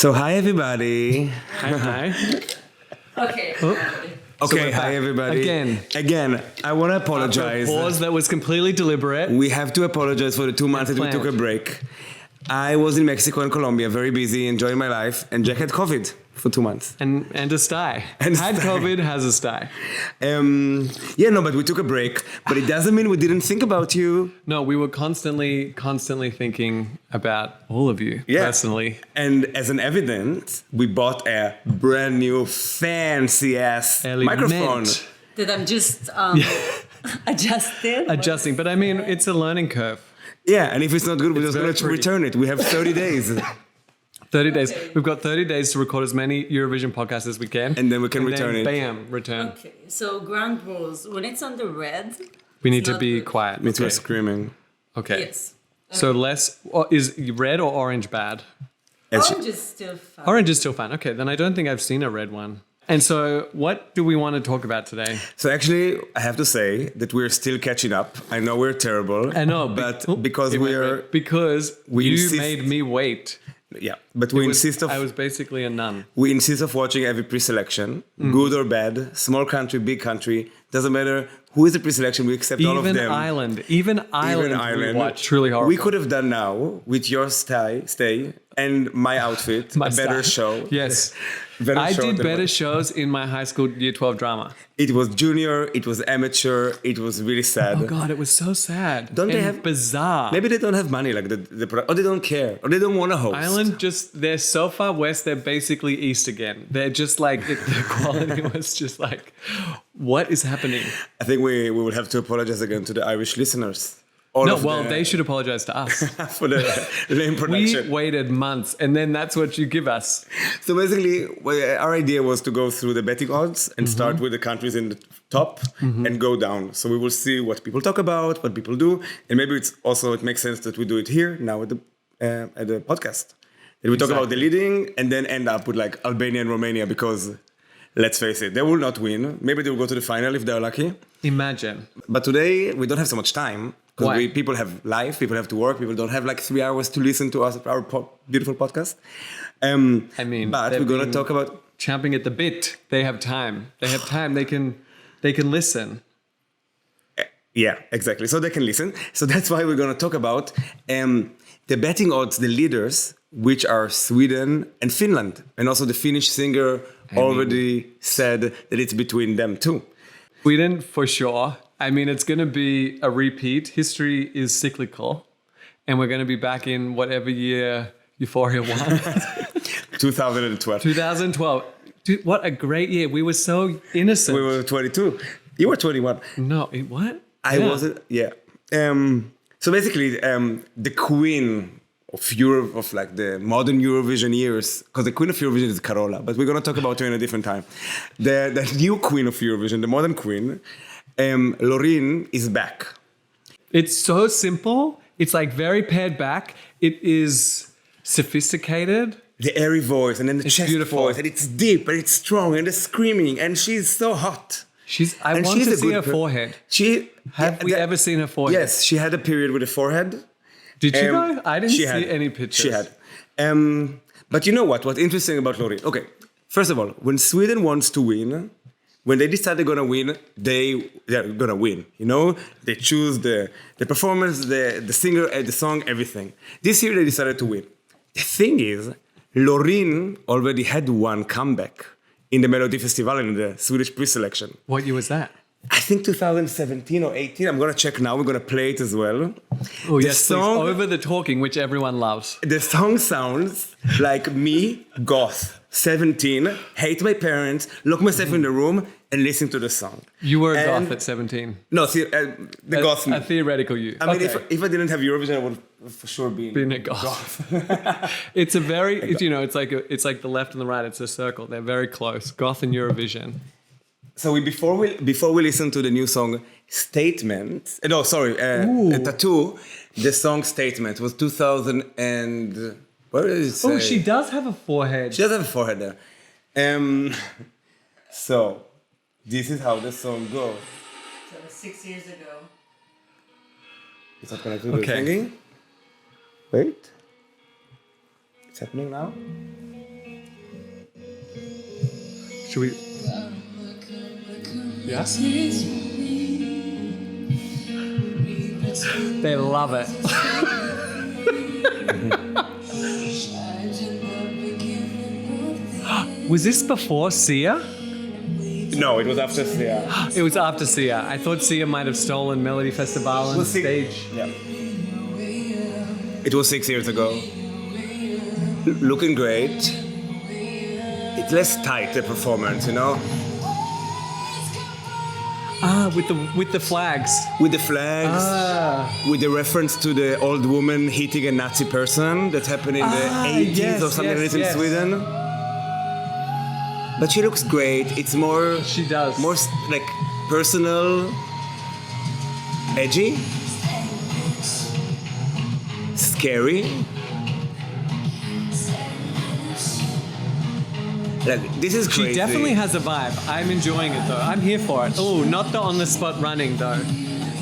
So hi everybody. Hi. Okay. Okay, hi everybody. Again, I want to apologize. After a pause that was completely deliberate. We have to apologize for the 2 months that we took a break. I was in Mexico and Colombia, very busy, enjoying my life, and Jack had COVID for 2 months. And a sty. And Had sty. COVID, has a sty. But we took a break. But it doesn't mean we didn't think about you. No, we were constantly thinking about all of you personally. And as an evidence, we bought a brand new fancy-ass microphone. That I'm just Adjusting. But I mean, it's a learning curve. Yeah, and if it's not good, we're just going to return it. We have 30 days. 30 days. We've got 30 days to record as many Eurovision podcasts as we can. And then we can return it. Bam, return. Okay, so ground rules. When it's on the red, We need to not be good. quiet. Means we're screaming. Okay. Yes. So is red or orange bad? Orange is still fine. Orange is still fine. Okay, then I don't think I've seen a red one. And so what do we want to talk about today? So actually, I have to say that we're still catching up. I know we're terrible. I know, but because we you insist- made me wait. Yeah, but we insist I was basically a nun. we insist of watching every pre-selection, good or bad, small country, big country, doesn't matter who is the pre-selection. We accept all of them. Even Ireland, we watch. Truly horrible. We could have done now with your stay and my outfit My a better style. show. Yes. Better I show did than better what- shows in my high school year 12 drama. It was junior. It was amateur. It was really sad. Oh God, it was so sad. Don't they and have- bizarre? Maybe they don't have money, like or they don't care, or they don't want to host. Ireland they're so far west, they're basically east again. They're just like, the quality was just like, what is happening? I think we will have to apologize again to the Irish listeners. They should apologize to us. For the lame production. We waited months, and then that's what you give us. So basically, our idea was to go through the betting odds and start with the countries in the top and go down. So we will see what people talk about, what people do, and maybe it makes sense that we do it here now at the podcast. And we talk about the leading and then end up with like Albania and Romania because, let's face it, they will not win. Maybe they will go to the final if they're lucky. Imagine. But today we don't have so much time. Why? Because people have life, people have to work, people don't have like 3 hours to listen to our beautiful podcast. But we're going to talk about... Champing at the bit. They have time. They can listen. Yeah, exactly. So they can listen. So that's why we're going to talk about the betting odds, the leaders, which are Sweden and Finland. And also the Finnish singer already said that it's between them too. Sweden, for sure. I mean, it's going to be a repeat. History is cyclical. And we're going to be back in whatever year Euphoria won. 2012. 2012. Dude, what a great year. We were so innocent. We were 22. You were 21. No, what? I wasn't. Yeah. So basically, the queen of Europe, of like the modern Eurovision years, because the queen of Eurovision is Carola, but we're going to talk about her in a different time. The new queen of Eurovision, the modern queen, Loreen, is back. It's so simple. It's like very pared back. It is sophisticated. The airy voice, and then the chest beautiful. voice, and it's deep, and it's strong, and the screaming, and she's so hot. I want to see her forehead. Have we ever seen her forehead? Yes, she had a period with a forehead. Did you know? I didn't see any pictures. She had. But you know what? What's interesting about Loreen? Okay, first of all, when Sweden wants to win, when they decide they're gonna win, they're gonna win. You know, they choose the performance, the singer, the song, everything. This year they decided to win. The thing is, Loreen already had one comeback in the Melodifestivalen, in the Swedish pre-selection. What year was that? I think 2017 or 18. I'm gonna check now. We're gonna play it as well. Oh yes, please. Over the talking, which everyone loves. The song sounds like me, goth, 17, hate my parents, lock myself in the room and listen to the song. You were a goth at 17. No, see, the goth me. A theoretical you. I mean, if I didn't have Eurovision, I would for sure be a goth. It's a very, it's like the left and the right. It's a circle. They're very close. Goth and Eurovision. So before we listen to the new song Statement, Tattoo, the song Statement was 2000 and what did it say? Oh, she does have a forehead. She does have a forehead there. So this is how the song goes. So 6 years ago. Is that connected to the singing? Wait. It's happening now? Should we? Yes. They love it. Was this before Sia? No, it was after Sia. It was after Sia. I thought Sia might have stolen Melodifestivalen on stage. Yeah. It was 6 years ago. Looking great. It's less tight, the performance, you know? Ah, with the flags. With the flags, with the reference to the old woman hitting a Nazi person that happened in the 80s or something like this in Sweden. But she looks great. It's more... She does. More like personal, edgy, scary. Like, this is crazy. She definitely has a vibe. I'm enjoying it though. I'm here for it. Oh, not the on-the-spot running though.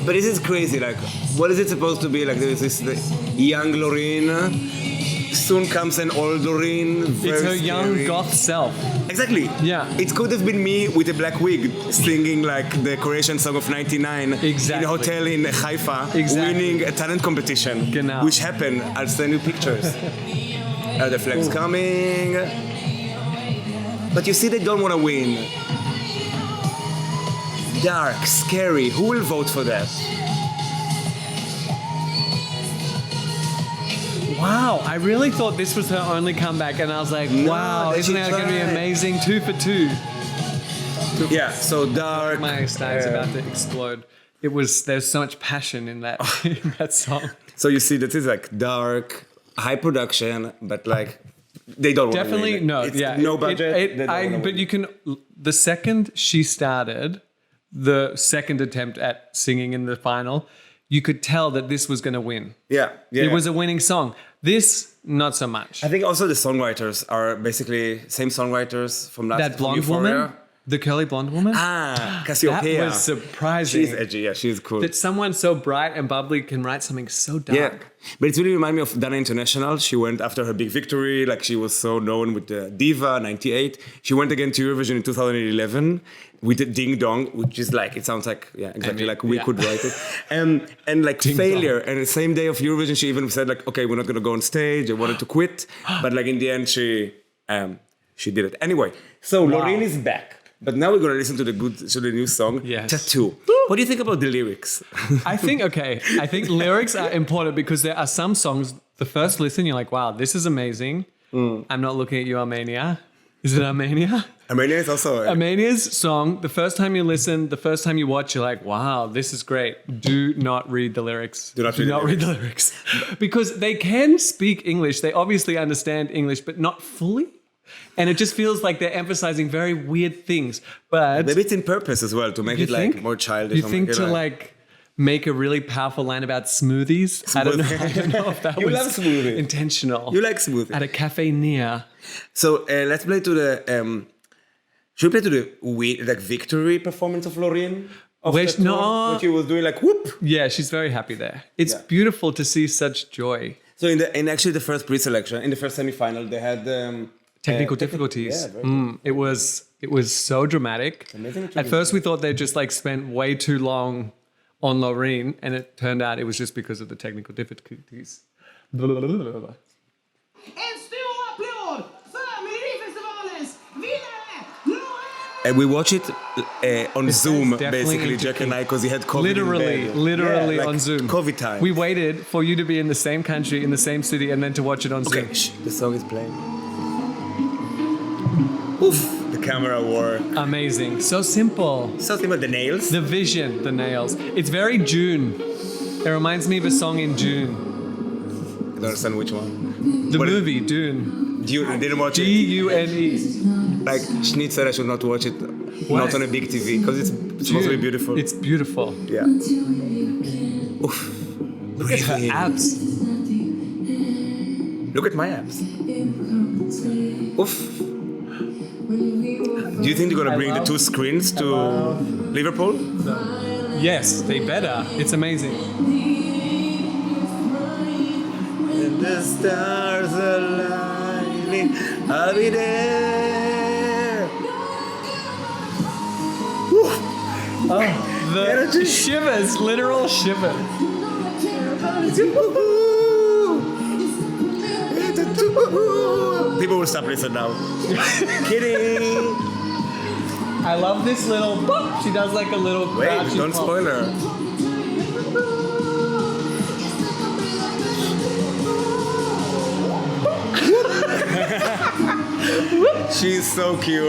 But this is crazy. Like, what is it supposed to be? Like, there is this young Loreen. Soon comes an old Loreen. It's her young goth self. Exactly. Yeah. It could have been me with a black wig singing like the Croatian song of '99 Exactly. in a hotel in Haifa, Exactly. winning a talent competition, Genau. which happened. I'll send you pictures. The flag's coming. But you see, they don't want to win. Dark, scary. Who will vote for that? Wow, I really thought this was her only comeback, and I was like, wow, they isn't should that going to be try. amazing? 2 for 2. Yeah, so dark. My stag's about to explode. There's so much passion in that in that song. So you see, that is like dark, high production, but like they don't want to Definitely win. no, It's yeah. no budget. They don't wanna but win. you can. The second she started, the second attempt at singing in the final, you could tell that this was going to win. Yeah. It was a winning song. This, not so much. I think also the songwriters are basically same songwriters from last That blonde Euphoria. woman, the curly blonde woman. Ah, Cassiopeia. That was surprising. She's edgy. Yeah, she's cool. That someone so bright and bubbly can write something so dark. Yeah, but it's really remind me of Dana International. She went after her big victory, like she was so known with the Diva '98. She went again to Eurovision in 2011 with the Ding Dong, which is like, it sounds like, yeah, exactly like we could write it. And like Ding failure. And the same day of Eurovision, she even said like, okay, we're not gonna go on stage. I wanted to quit, but like in the end, she did it anyway. So Loreen is back. But now we're gonna listen to the new song, Yes. Tattoo. What do you think about the lyrics? I think lyrics are important because there are some songs, the first listen, you're like, wow, this is amazing. I'm not looking at you, Armenia. Is it Armenia? Armenia is also... Armenia's song, the first time you listen, the first time you watch, you're like, wow, this is great. Do not read the lyrics. Do not read the lyrics. Because they can speak English. They obviously understand English, but not fully. And it just feels like they're emphasizing very weird things. But Maybe it's in purpose as well, to make it like more childish. You think to like make a really powerful line about smoothies? I don't know if that You was love smoothie. intentional. You like smoothie. At a cafe near. So let's play to the... should we play to the victory performance of Loreen? What she was doing, like, whoop. Yeah, she's very happy there. It's beautiful to see such joy. So in actually the first pre-selection, in the first semi-final, they had... Technical difficulties. Yeah, very good. It was so dramatic. Amazing. At first we thought they just like spent way too long on Loreen, and it turned out it was just because of the technical difficulties. En stor applåd för Melodifestivalens vinnare, Wer'e! And we watch it on Zoom, definitely basically, Jack and I, because he had COVID Literally in bed. on Zoom. COVID time. We waited for you to be in the same country, in the same city, and then to watch it on Zoom. Okay, the song is playing. Oof, the camera work. Amazing. So simple. Something about the nails. The vision, the nails. It's very June. It reminds me of a song in June. I don't understand which one. The What is- movie, Dune. You didn't watch it? Dune. Like, Schnitt said I should not watch it, not on a big TV, because it's supposed to be beautiful. It's beautiful. Yeah. Oof. Look at her abs. Look at my abs. Oof. Do you think they're gonna bring the two screens to Liverpool? Yes, they better. It's amazing. And the stars are lighting, I'll be there. The shivers, literal shivers. People will stop listening now. Kidding. I love this little boop. She does like a little Wait, crouchy don't pop. spoil her. She's so cute.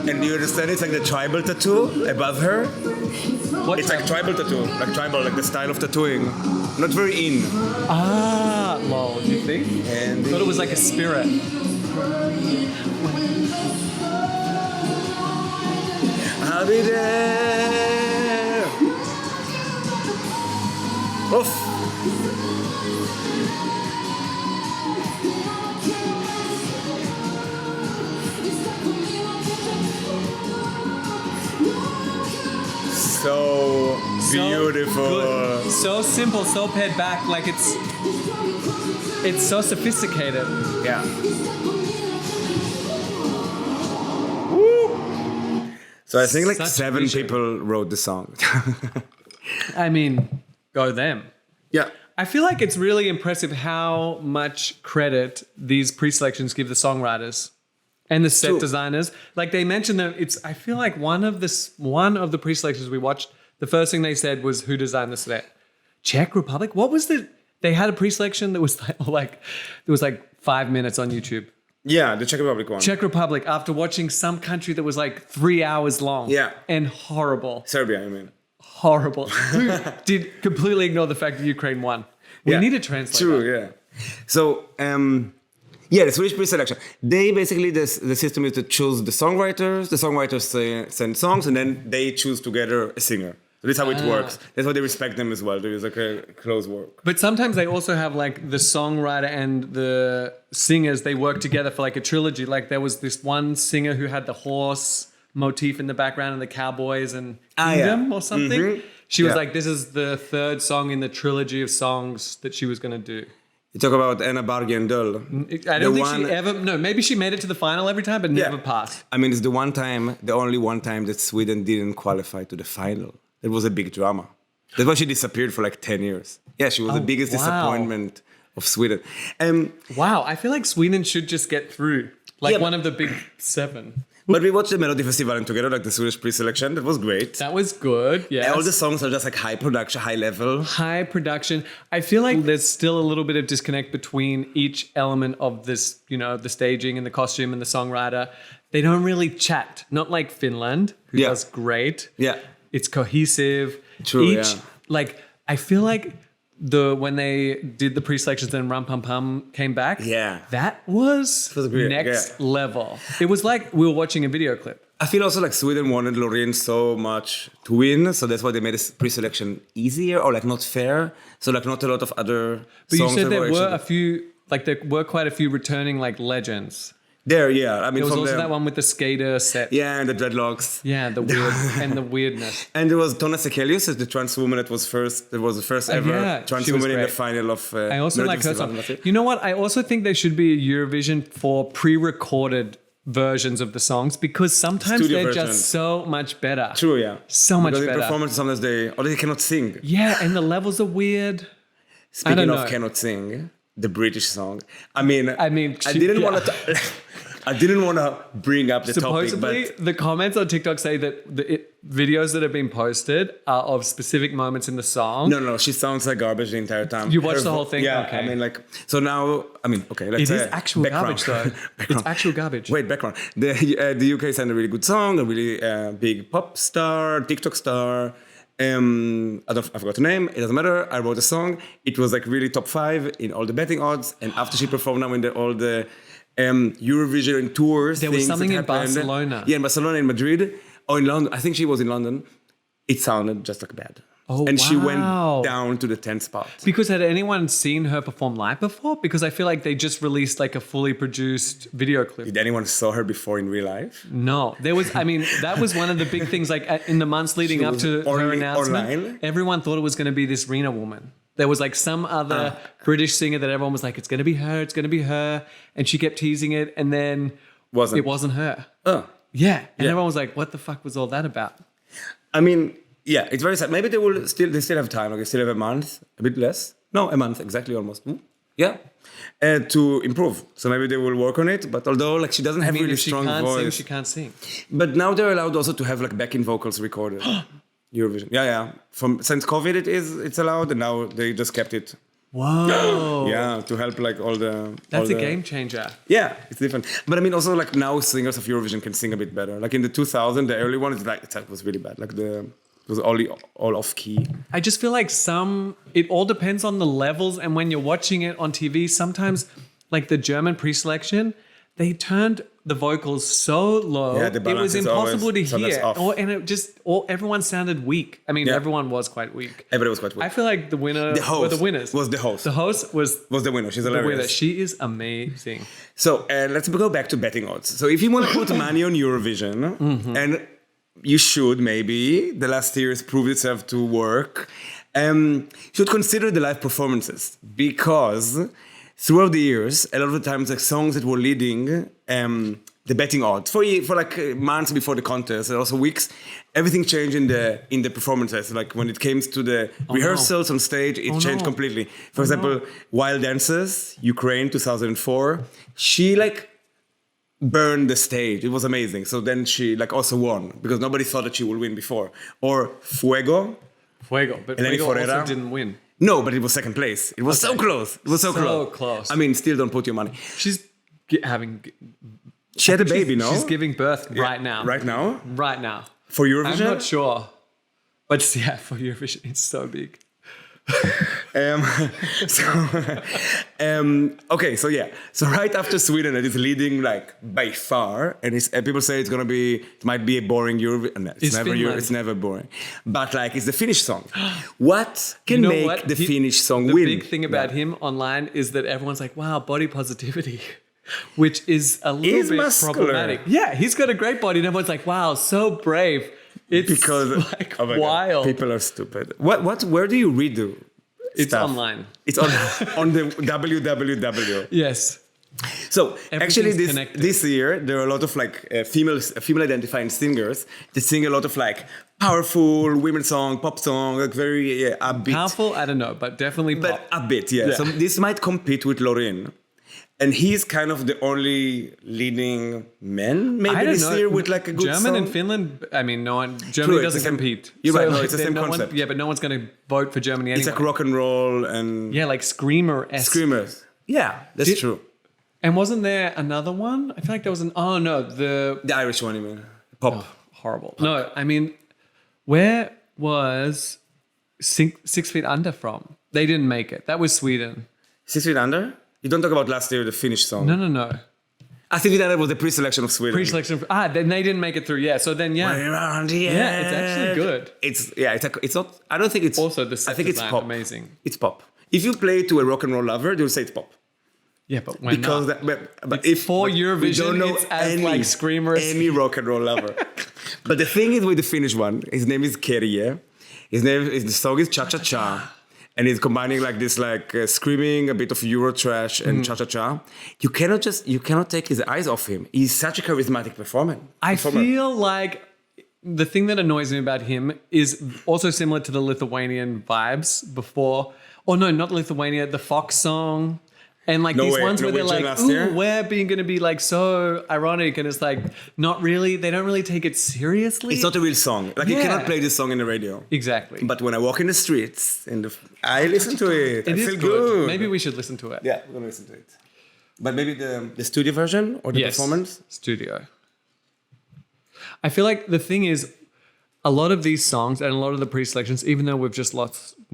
And do you understand it's like the tribal tattoo above her? What It's like tribal tattoo, like the style of tattooing. Not very in. Ah, lol, do you think? And I thought it was like a spirit. I'll be there. Oof. So beautiful. Good. So simple, so pared back, like it's so sophisticated. Yeah. Woo. So I think like Such 7 appreciation. people wrote the song. I mean, go them. Yeah. I feel like it's really impressive how much credit these pre-selections give the songwriters and the set True. designers. Like they mentioned that I feel like one of the pre-selections we watched, the first thing they said was who designed the set? Czech Republic? What was they had a pre-selection that was like it was like 5 minutes on YouTube. Yeah, the Czech Republic one. Czech Republic, after watching some country that was like 3 hours long. Yeah. And horrible. Serbia, I mean. Horrible. Who did completely ignore the fact that Ukraine won. We Yeah. need to translate True, that. yeah. So, yeah, the Swedish pre-selection. They basically, the system is to choose the songwriters send songs, and then they choose together a singer. So that's how it works. That's why they respect them as well. There is like a close work. But sometimes they also have like the songwriter and the singers, they work together for like a trilogy. Like there was this one singer who had the horse motif in the background and the cowboys and Kingdom or something. Mm-hmm. She was Yeah. like, this is the third song in the trilogy of songs that she was going to do. You talk about Anna Bargendöl. I don't think she ever, no, maybe she made it to the final every time, but never passed. I mean, it's the only one time that Sweden didn't qualify to the final. It was a big drama. That's why she disappeared for like 10 years. Yeah, she was the biggest wow. disappointment of Sweden. Wow, I feel like Sweden should just get through. Like Yeah, one of the big 7. But we watched the Melodifestivalen together, like the Swedish pre-selection. That was great. That was good, yeah. All the songs are just like high production, high level. High production. I feel like there's still a little bit of disconnect between each element of this, you know, the staging and the costume and the songwriter. They don't really chat. Not like Finland, who Yeah. does great. Yeah. It's cohesive. True, Each, yeah. like, I feel like when they did the pre-selections and Rum Pum Pum came back, Yeah. that was great, next yeah. level. It was like we were watching a video clip. I feel also like Sweden wanted Loreen so much to win, so that's why they made this pre-selection easier or like not fair. So like not a lot of other But songs. you said that there were were actually- a few, like there were quite a few returning like legends. There, yeah. I mean, There was from also the, that one with the skater set. Yeah, and the dreadlocks. Yeah, the weird and the weirdness. And there was Tona Sekelius as the trans woman that was the first ever yeah, trans she was woman in the great. final of I also like her song. Melodifestivalen. You know what? I also think there should be a Eurovision for pre-recorded versions of the songs because sometimes Studio they're versions. just so much better. True, yeah. So much because in better. performance sometimes they cannot sing. Yeah, and the levels are weird. Speaking don't of know. cannot sing, the British song. I mean, I she- didn't yeah. want to. I didn't want to bring up the Supposedly, topic, but the comments on TikTok say that the videos that have been posted are of specific moments in the song. no, she sounds like garbage the entire time. You watched Her the whole vo- thing? Yeah, Okay. I mean, like, so now, I mean, okay, let's It is say actual background. garbage, though. Background. It's actual garbage. Wait, background. The UK sent a really good song, a really big pop star, TikTok star. I forgot the name. It doesn't matter. I wrote a song. It was like really top 5 in all the betting odds. And after she performed now in all the Eurovision tours, There was things something that in happened. Barcelona. Yeah, in Barcelona, in Madrid, or in London. I think she was in London. It sounded just like bad. Oh, and she went wow. down to the 10th spot. Because had anyone seen her perform live before? Because I feel like they just released like a fully produced video clip. Did anyone saw her before in real life? No, there was. I mean, that was one of the big things. Like in the months leading She up was to her only announcement, online? everyone thought it was going to be this Rena woman. There was like some other British singer that everyone was like, "It's going to be her. It's going to be her," and she kept teasing it, and then Wasn't. it wasn't her. Oh. Yeah, and Yeah. everyone was like, "What the fuck was all that about?" I mean, yeah, it's very sad. Maybe they still have time. Like they still have a month, a bit less. No, a month exactly, almost. Yeah, to improve. So maybe they will work on it. But although like she doesn't have really if she strong can't voice, sing, she can't sing. but now they're allowed also to have like backing vocals recorded. Eurovision. Yeah. Since COVID, it's allowed, and now they just kept it. Whoa. Yeah, to help like all the. That's all a the- game changer. Yeah, it's different. But I mean, also like now singers of Eurovision can sing a bit better. Like in the 2000, the early one, it was really bad. Like it was all off key. I just feel like it all depends on the levels, and when you're watching it on TV, sometimes like the German pre-selection, they turned the vocals so low, Yeah, the it balance was is impossible always- to so that's hear. off. And it just, everyone sounded weak. I mean, Yeah. everyone was quite weak. Everybody was quite weak. I feel like the winner The host were the winners. was the host. The host was Was the winner. She's the hilarious. winner. She is amazing. So let's go back to betting odds. So if you want to put money on Eurovision, and you should maybe, the last years proved itself to work, you should consider the live performances, because throughout the years, a lot of the times the songs that were leading the betting odds for like months before the contest and also weeks, everything changed in the performances. Like when it came to the rehearsals on stage, it changed no. completely. For example, Wild Dances, Ukraine 2004, she like burned the stage. It was amazing. So then she like also won because nobody thought that she would win before. Or Fuego. But Eleni Fuego Forera. also didn't win. No, but it was second place. It was so close. It was so, So close. close. I mean, still don't put your money. She's having... She had a baby, no? She's giving birth Yeah. right now. Right now? Right now. For I'm Eurovision? not sure. But yeah, for Eurovision, it's so big. Okay, so yeah. So right after Sweden, it is leading like by far, and people say it might be a boring Eurovision. No, It's Finland. It's never boring. But like, it's the Finnish song. What can You know make what? the Finnish song the win? big thing about him online is that everyone's like, wow, body positivity. Which is a little He's bit muscular. problematic. Yeah, he's got a great body, and everyone's like, wow, so brave. It's Because like oh my God, wild. people are stupid. Where do you read the It's stuff? online. It's on the www. Yes. So actually, Everything's connected. this year there are a lot of like female identifying singers that sing a lot of like powerful women song, pop song, like very upbeat. Powerful, I don't know, but definitely But pop. a bit, yeah. Yeah. So this might compete with Loreen. And he's kind of the only leading man, maybe I don't this know. year with like a good German song. and Finland, I mean, Germany it's the doesn't same- compete. You're right, no, like, it's the then same no one- concept. yeah, but no one's going to vote for Germany anyway. It's like rock and roll and Yeah, like Screamer-esque. screamers. Yeah, that's true. And wasn't there another one? I feel like there was The Irish one, you mean? Pop. horrible. No, I mean, where was Six Feet Under from? They didn't make it. That was Sweden. 6 Feet Under? You don't talk about last year, the Finnish song. No. 6 Feet Under was the pre-selection of Sweden. Pre-selection. Then they didn't make it through. Yeah. So then, yeah. Way around the Yeah, it's actually edge. good. It's not. I don't think it's. Also, the set I think it's design, pop. amazing. It's pop. If you play it to a rock and roll lover, they'll say it's pop. Yeah, but when Because not? but It's for but we Eurovision, don't know it's as, like, screamers. any rock and roll lover. But the thing is with the Finnish one, his name is Wer'e. The song is Cha Cha Cha. And he's combining like this, like screaming, a bit of Euro trash and cha cha cha. You cannot take his eyes off him. He's such a charismatic performer. I feel like the thing that annoys me about him is also similar to the Lithuanian vibes before. Or no, not Lithuania, the Fox song. And like these ones where they're Norwegian like, last year? ooh, we're being going to be like so ironic. And it's like, not really, they don't really take it seriously. It's not a real song. Like you Yeah. cannot play this song in the radio. Exactly. But when I walk in the streets, I listen to it. It I is feel good. good. Maybe we should listen to it. Yeah, we're gonna listen to it. But maybe the studio version or the Yes. performance. Studio. I feel like the thing is, a lot of these songs and a lot of the pre-selections, even though we've just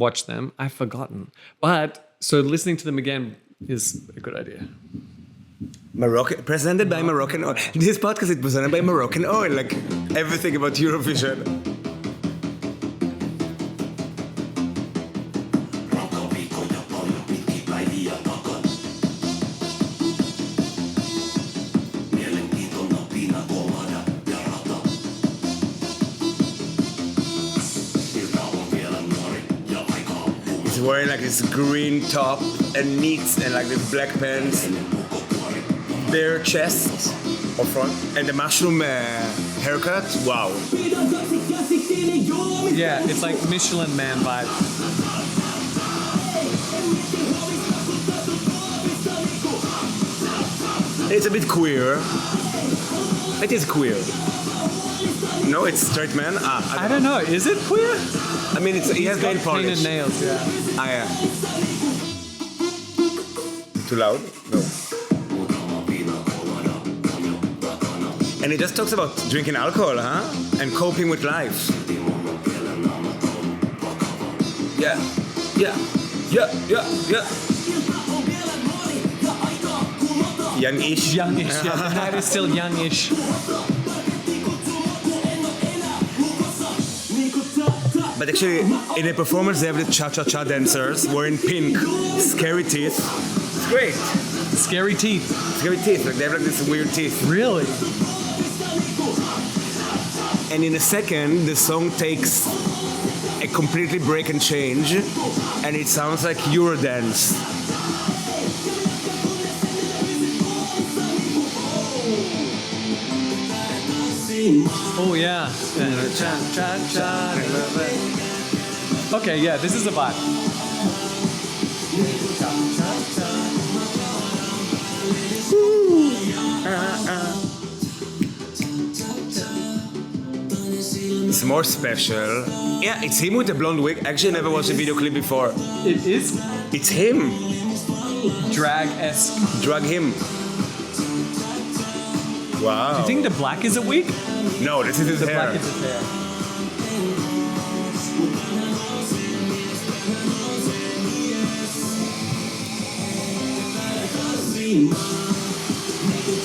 watched them, I've forgotten. But so listening to them again is a good idea. Presented by Moroccan Oil. This podcast is presented by Moroccan Oil. Like everything about Eurovision. He's wearing like this green top and knits and like this black pants, bare chest. Up front. And the mushroom haircut, wow. Yeah, it's like Michelin Man vibe. It's a bit queer. It is queer. No, it's straight man. I don't know. Is it queer? I mean, he has nail Painted polish. nails, yeah. Ah, yeah. Too loud? No. And he just talks about drinking alcohol, huh? And coping with life. Yeah, yeah, yeah, yeah, yeah. Youngish. Youngish, yeah. The night is still youngish. But actually, in the performance, they have the cha-cha-cha dancers wearing pink, scary teeth. It's great. Scary teeth. Scary teeth. Like they have like this weird teeth. Really? And in a second, the song takes a completely break and change, and it sounds like Eurodance. Oh, yeah. Okay, yeah, this is a vibe. It's more special. Yeah, it's him with the blonde wig. Actually, I never watched a video clip before. It is It's him. drag-esque. Drag him. Wow. Do you think the black is a wig? No, this is his The hair. black is his hair.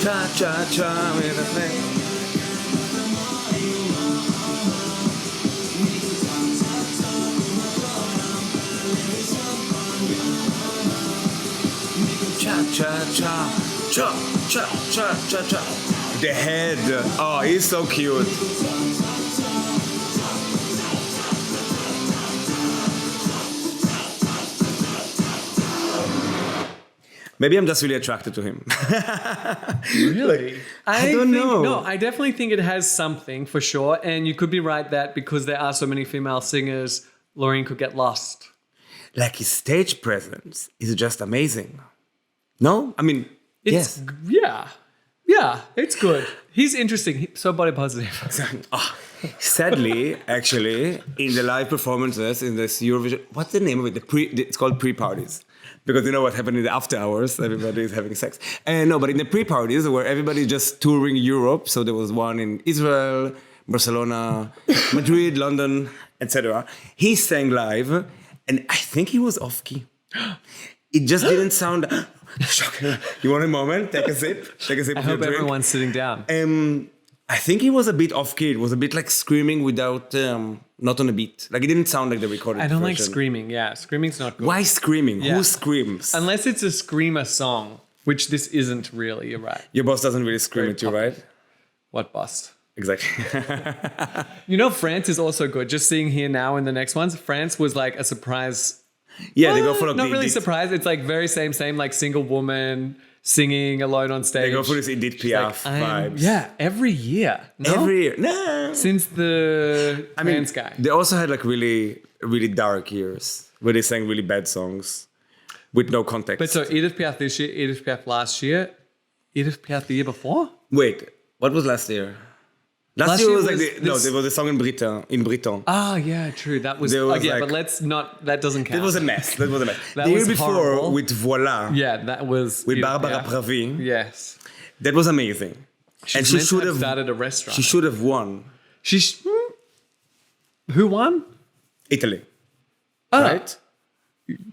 Cha cha cha with a thing. Cha cha cha cha cha cha cha cha. The head. Oh, he's so cute. Maybe I'm just really attracted to him. Really? I don't know. No, I definitely think it has something for sure. And you could be right that because there are so many female singers, Loreen could get lost. Like his stage presence is just amazing. No? I mean, It's, yes. Yeah, it's good. He's interesting. So body positive. Sadly, actually, in the live performances in this Eurovision, what's the name of it? It's called pre-parties. Because you know what happened in the after hours? Everybody is having sex. And no, but in the pre-parties where everybody just touring Europe, so there was one in Israel, Barcelona, Madrid, London, etc. He sang live, and I think he was off key. It just didn't sound. You want a moment? Take a sip. Take a sip I of your hope drink. everyone's sitting down. I think he was a bit off key. It was a bit like screaming without, not on a beat. Like it didn't sound like the recorded I don't like version. screaming. Yeah, screaming's not good. Why screaming? Yeah. Who screams? Unless it's a screamer song, which this isn't really. You're right. Your boss doesn't really scream Very at you, poppy. right? What bust? Exactly. You know, France is also good. Just seeing here now in the next ones, France was like a surprise. Yeah, they go for like Not the really Edith. surprise. It's like very same, like single woman singing alone on stage. They go for this Edith Piaf vibes. Yeah, every year. No? Every year. No. Since the I mean, France guy. they also had like really, really dark years where they sang really bad songs with no context. But so Edith Piaf this year, Edith Piaf last year, Edith Piaf the year before? Wait, what was last year? Last year was like there was a song in Britain. Ah, yeah, true. That was, There was yeah, like- but let's not, that doesn't count. That was a mess. That was a mess. That the year was before horrible. with Voila, Yeah, that was with Edith Barbara Piaf. Pravi, Yes. that was amazing. She's and she meant to should have have started a restaurant. She should have won. Who won? Italy, Oh, right?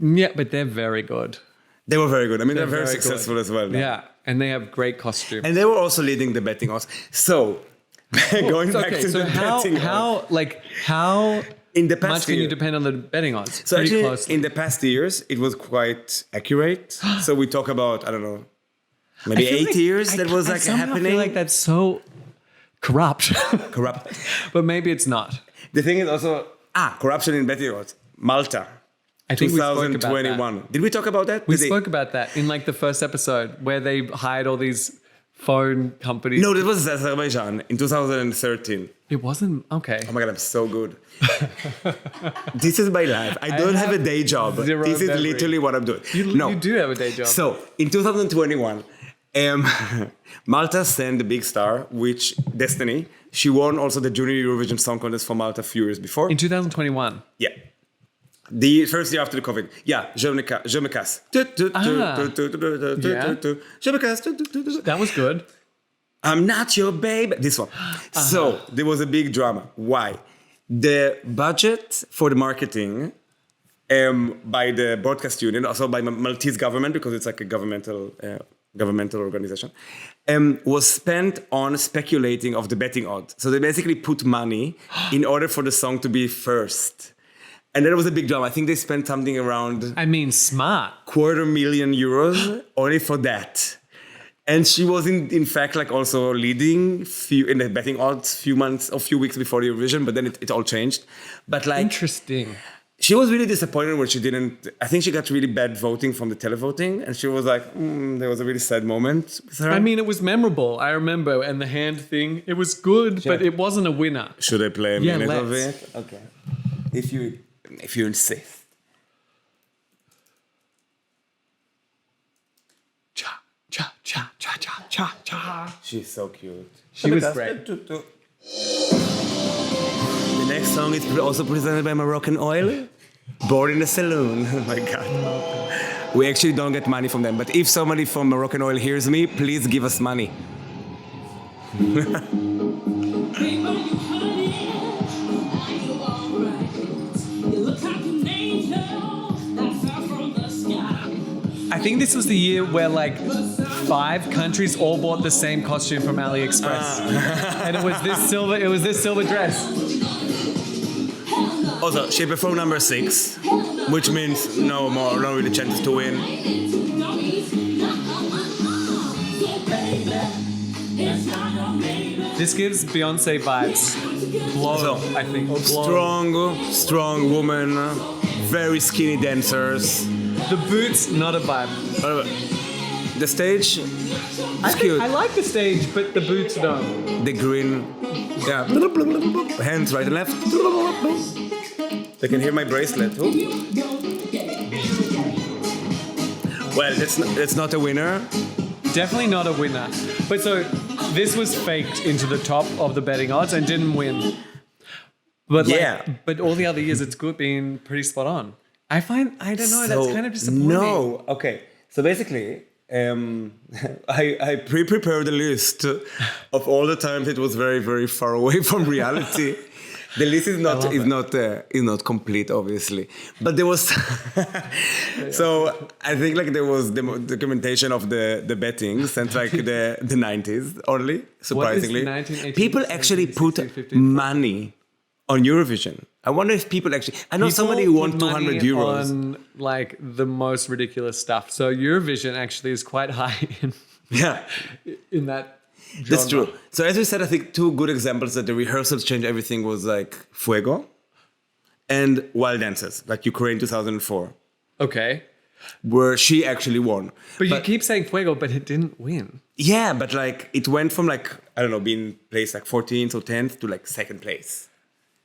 Yeah, but they're very good. They were very good. I mean, they're very very successful good. as well. now. Yeah, and they have great costumes. And they were also leading the betting odds. So, going back to the betting odds. how In the past much can year- you depend on the betting odds? So Pretty actually, closely. in the past years, it was quite accurate. So we talk about, I don't know, I maybe feel 8 like- years I- that was I like somehow happening. feel like that's so corrupt. Corrupt. But maybe it's not. The thing is also, corruption in betting odds. Malta, I think we spoke about 2021. that. Did we talk about that? We Did they- spoke about that in like the first episode where they hired all these phone company. No, this was Azerbaijan in 2013. It wasn't. Okay. Oh my God, I'm so good. This is my life. I don't have a day job. zero This is memory. literally what I'm doing. You do have a day job. So in 2021, Malta sent the big star, which Destiny. She won also the Junior Eurovision Song Contest for Malta a few years before. In 2021. Yeah. The first year after the COVID. Yeah, Je me casse. Je me casse. That was good. I'm not your babe. This one. So there was a big drama. Why? The budget for the marketing by the broadcast union, also by Maltese government, because it's like a governmental organization, was spent on speculating of the betting odds. So they basically put money in order for the song to be first. And that was a big drama. I think they spent something around Smart. €250,000 only for that. And she was in fact like also leading in the betting odds few weeks before the Eurovision, but then it all changed. But like Interesting. she was really disappointed when she didn't. I think she got really bad voting from the televoting, and she was like, there was a really sad moment with her. I mean, it was memorable. I remember, and the hand thing, it was good, but it wasn't a winner. Should I play a Yeah, minute of let's. it? Okay. If you insist. Cha, cha, cha, cha, cha, cha, cha. She's so cute. She was great. The next song is also presented by Moroccan Oil. Born in a saloon. Oh my God. We actually don't get money from them. But if somebody from Moroccan Oil hears me, please give us money. I think this was the year where like 5 countries all bought the same costume from AliExpress, and it was this silver dress. Also, she performed number 6, which means no really chances to win. This gives Beyonce vibes. Blow, So, I think. Or blow. strong woman, very skinny dancers. The boots, not a vibe. The stage, it's cute. I like the stage, but the boots don't. The green, yeah, hands right and left. They can hear my bracelet. Oh. Well, it's not a winner. Definitely not a winner. But so this was faked into the top of the betting odds and didn't win. But Yeah. but all the other years it's good being pretty spot on. I don't know, that's kind of disappointing. No, okay. So basically, I pre-prepared a list of all the times it was very, very far away from reality. The list is not complete, obviously, but there was. So I think like there was documentation of the betting since like the 90s only. Surprisingly, 19, 18, people 17, actually 16, put 15, money on Eurovision. I wonder if people actually. I know somebody who won People put money €200. on like the most ridiculous stuff. So Eurovision actually is quite high Yeah. in that. That's genre. true. So as we said, I think 2 good examples that the rehearsals changed everything was like Fuego and Wild Dances, like Ukraine 2004, Okay. where she actually won. But you keep saying Fuego, but it didn't win. Yeah, but like it went from like, I don't know, being placed like 14th or 10th to like 2nd place.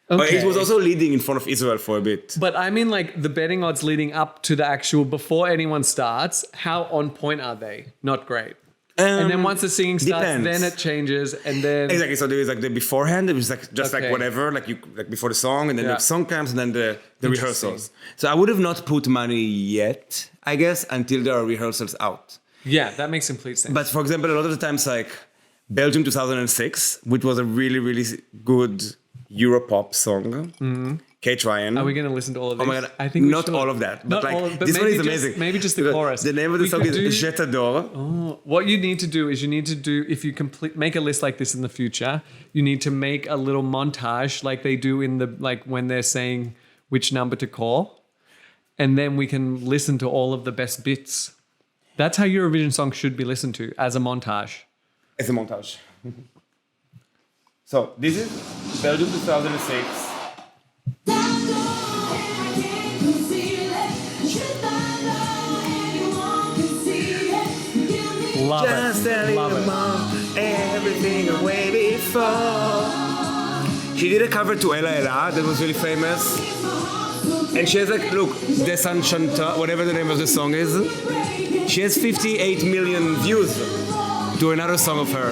But it was also leading in front of Israel for a bit. But I mean, like the betting odds leading up to the actual, before anyone starts, how on point are they? Not great. And then once the singing starts, depends. then it changes, and then Exactly. So there is like the beforehand, it was like just Okay. like whatever, like you like before the song, and then Yeah. the song comes, and then the Interesting. rehearsals. So I would have not put money yet, I guess, until there are rehearsals out. yeah, that makes complete sense. But for example, a lot of the times, like Belgium 2006, which was a really, really good Europop song. Kate Ryan. Are we going to listen to all of these? Oh my God. I think we not should. all of that. But Not like, all of- but this one maybe is just- amazing. maybe just the Because chorus. The name of the We song could is do- Je t'adore. What you need to do is if you make a list like this in the future, you need to make a little montage like they do in the, like when they're saying which number to call. And then we can listen to all of the best bits. That's how Eurovision songs should be listened to, as a montage. It's a montage. So this is Belgium 2006. Love Just a it. Love little it. more. everything away before. She did a cover to Ella Ella that was really famous. And she has like, look, Desan Chanta, whatever the name of the song is. She has 58 million views to another song of her.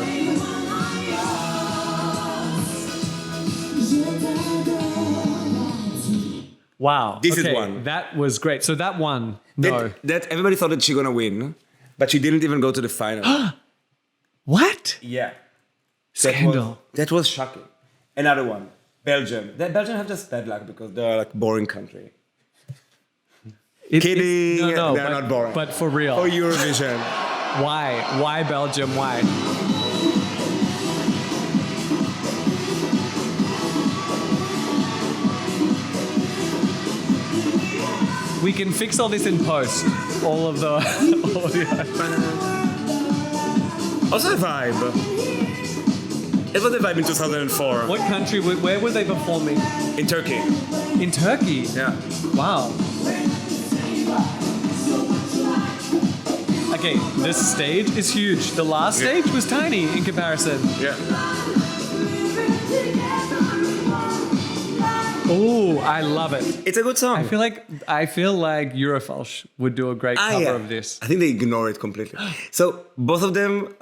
Wow. This is Okay, one. That was great. So that one, no. That everybody thought that she's gonna win, but she didn't even go to the final. What? Yeah. Scandal. That was shocking. Another one. Belgium. Belgium have just bad luck because they're like boring country. Kidding. No, they're not boring. But for real. For Eurovision. Why? Why Belgium? Why? We can fix all this in post. All of the audio. Also a vibe. It was a vibe in 2004 What country? Where were they performing? in Turkey. In Turkey. Yeah. Wow. Okay, this stage is huge. The last Yeah. stage was tiny in comparison. Yeah. Oh, I love it. It's a good song. I feel like Eurofalsh would do a great cover of this. I think they ignore it completely. So both of them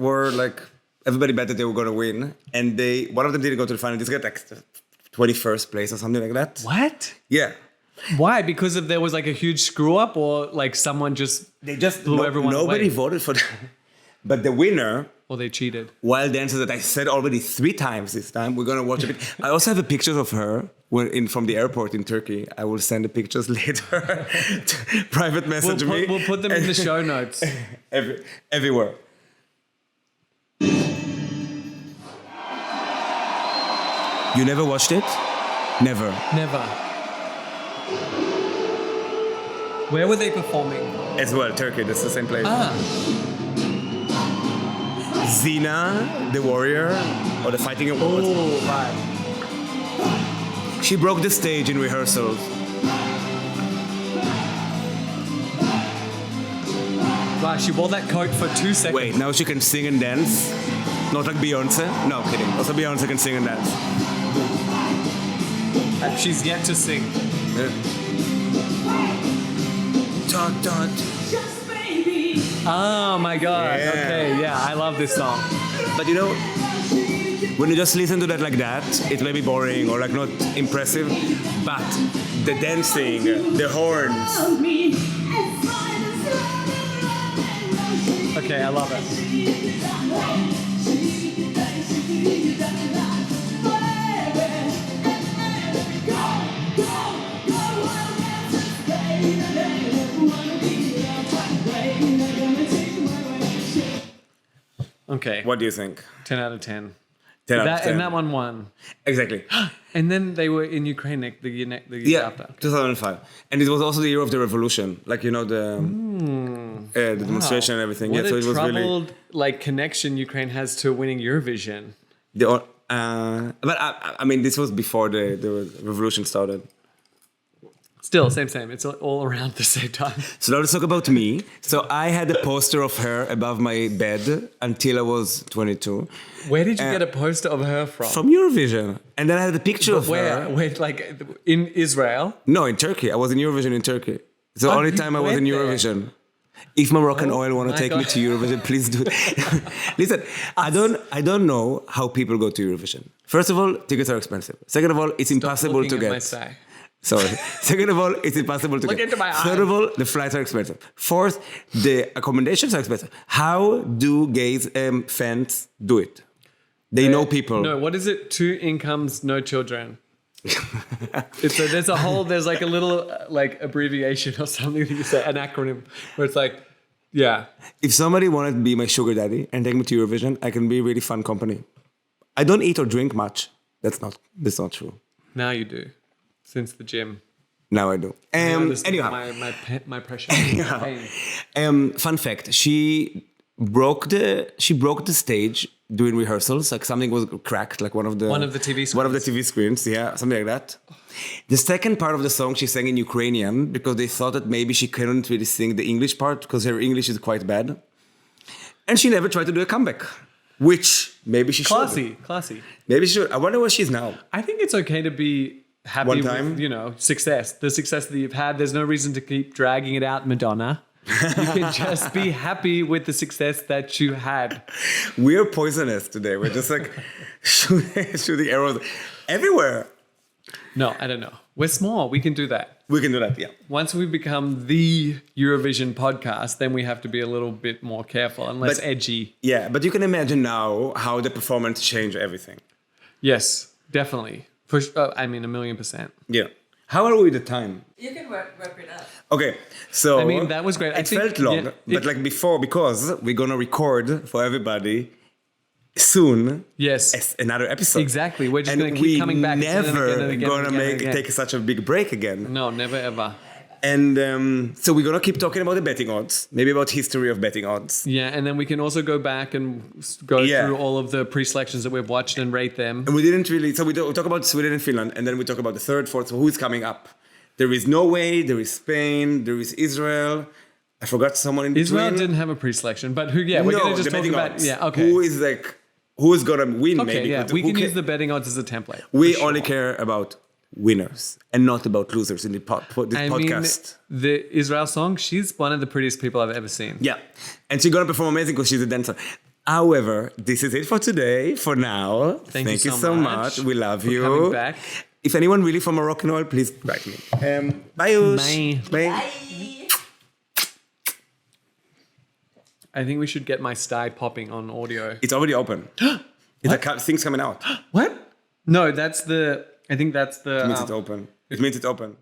were like, everybody bet that they were gonna win, and one of them didn't go to the final. They got like 21st place or something like that. What? Yeah. Why? Because there was like a huge screw up, or like someone just They just blew everyone nobody away? voted for them. But the winner, Or they cheated. Wild Dancer, that I said already 3 times this time. We're gonna watch a bit. I also have a pictures of her from the airport in Turkey. I will send the pictures later. Private message me. We'll put them in the show notes. Everywhere. You never watched it? Never. Never. Where were they performing? As well, Turkey. That's the same place. Ah, Xena, the warrior, or the fighting award. oh, right. She broke the stage in rehearsals. Wow, she wore that coat for 2 seconds. Wait, now she can sing and dance? Not like Beyonce? No, kidding. Also Beyonce can sing and dance. She's yet to sing. Yeah. Dot, dot. Oh my god. Yeah. Okay, yeah, I love this song. But you know, when you just listen to that like that, it may be boring or like not impressive, but the dancing, the horns. Okay, I love it. Okay. What do you think? 10 out of 10. 10 out of 10. And that one won. Exactly. And then they were in Ukraine the year Yeah, after. 2005. And it was also the year of the revolution. Like, you know, the demonstration and everything. What Yeah, so a it was really... troubled connection Ukraine has to winning Eurovision. But I mean, this was before the revolution started. Still, same. It's all around the same time. So now let's talk about me. So I had a poster of her above my bed until I was 22 Where did you get a poster of her from? from Eurovision. And then I had a picture of Where? her. Wait, like in Israel? No, in Turkey. I was in Eurovision in Turkey. It's the Oh, only you time I was in went there. Eurovision. If Moroccan Oh oil want to my take me God. to Eurovision, please do it. Listen, I don't know how people go to Eurovision. First of all, tickets are expensive. Second of all, it's impossible to Looking at my get. side. Sorry. Second of all, it's impossible to Look get. into my Third of all, the flights are expensive. Fourth, the accommodations are expensive. How do gays fans do it? They know people. No, what is it? 2 incomes, no children. There's a little abbreviation or something that you say, an acronym, where it's like, yeah. If somebody wanted to be my sugar daddy and take me to Eurovision, I can be really fun company. I don't eat or drink much. That's not true. Now you do, since the gym. Now I do. I understand Anyhow, my pressure. Pain. Fun fact: she broke the stage during rehearsals. Like something was cracked, like one of the TV screens. One of the TV screens, yeah, something like that. The second part of the song she sang in Ukrainian because they thought that maybe she couldn't really sing the English part because her English is quite bad, and she never tried to do a comeback. which maybe she should. Classy. Maybe she should. I wonder where she's now. I think it's okay to be happy One time? with, success. The success that you've had. There's no reason to keep dragging it out, Madonna. You can just be happy with the success that you had. We're poisonous today. We're just like shooting arrows everywhere. No, I don't know. We're small. We can do that. We can do that, yeah. Once we become the Eurovision podcast, then we have to be a little bit more careful and less edgy. Yeah, but you can imagine now how the performance changed everything. Yes, definitely. For, I mean, 1,000,000%. Yeah. How are we with the time? You can wrap it up. Okay, so I mean, that was great. It felt long, but like before, because we're gonna record for everybody soon. Yes, Another episode. Exactly. We're just gonna keep coming back. Never gonna take such a big break again. No, never ever. And so we're gonna keep talking about the betting odds, maybe about history of betting odds. Yeah, and then we can also go back and go through all of the pre-selections that we've watched and rate them. And we didn't really. So we talk about Sweden and Finland, and then we talk about the third, fourth. So who's coming up? There is Norway, there is Spain, there is Israel. I forgot someone in Israel between. didn't have a pre-selection, but we're gonna just talk about odds. okay. Who's gonna win? Okay, maybe yeah, we can use the betting odds as a template. We only care about winners and not about losers in this podcast. Mean, the Israel song, she's one of the prettiest people I've ever seen. Yeah, and she's gonna perform amazing because she's a dancer. However, this is it for today. For now, thank you so much. We love you. Coming back. If anyone really from Moroccan oil, please write me. Bye. Bye. Bye. I think we should get my sty popping on audio. It's already open. Things coming out. What? No, that's the. I think that's the. It means it's open. It means it's open.